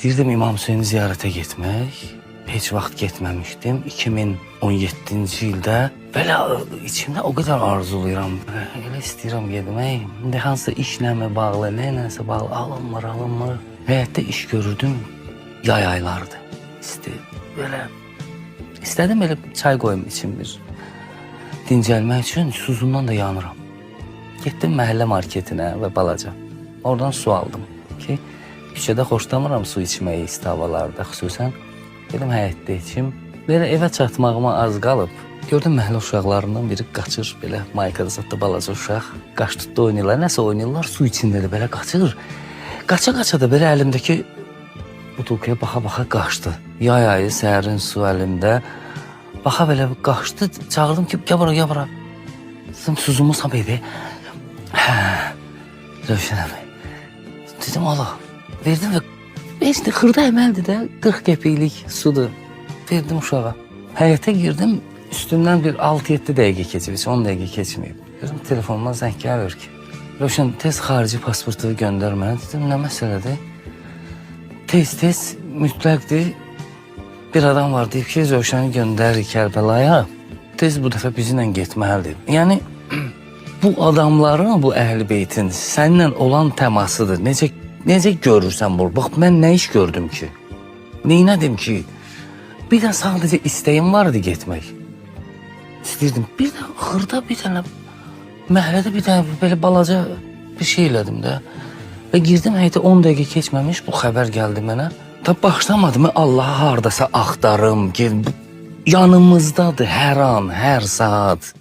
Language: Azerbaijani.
İstəyirdim İmam Hüseyni ziyarətə getmək. Heç vaxt getməmişdim. 2017-ci ildə belə içimdə o qədər arzulayıram. Elə istəyirəm getmək. İndi hansısa işlə mi bağlı, nəyləsə bağlı alınmır. Həyətdə iş görürdüm. Yay aylardı. İstədim elə çay qoyum içim bir. Dincəlmək üçün susuzluğundan da yanıram. Getdim məhəllə marketinə və balaca. Oradan su aldım ki, küçədə xoşlamıram su içməyi isti havalarda xüsusən. Dedim həyətdə içim. Belə evə çatmağıma az qalıb. Gördüm məhəllə uşaqlarından biri qaçır, belə maykada satdı balaca uşaq. Qaç tutdu oynayırlar, nəsə oynayırlar, su içindədir belə qaçır. Qaça-qaça da belə əlimdəki butulkaya baxa-baxa qaçdı. Yay ayı, səhərin su əlimdə. Baxa belə qaçdı, çağırdım ki, gəl bura. Dedim, suzumuz tam idi. Rövşən əmi. Dedim, Allah, verdim və işte xırda əməldir də, 40 qəpiklik sudur. Verdim uşağa. Həyətə girdim, üstündən bir 6-7 dəqiqə keçib, 10 dəqiqə keçməyib. Görüm, telefonuma zəng gəlir ki, Rövşən, tez xarici pasportu göndər mənə. Dedim, nə məsələdir? Tez, mütləqdir. Bir adam var, deyib ki, Rövşəni göndərir Kərbəlaya. Tez bu dəfə bizimlə getməlidir. Yəni, bu adamların, bu əhl-i beytin səninlə olan təmasıdır. Necə görürsən bunu? Bax, mən nə iş gördüm ki? Neynədim ki? Bir də sadəcə istəyim vardı getmək. İstəyirdim. Bir də xırda bir dənə, məhəllədə bir dənə belə balaca bir şey elədim də. Və girdim həyətə 10 dəqiqə keçməmiş bu xəbər gəldi mənə. Da başlamadım, Allah'a hardasa axtarım, yanımızdadır hər an, hər saat.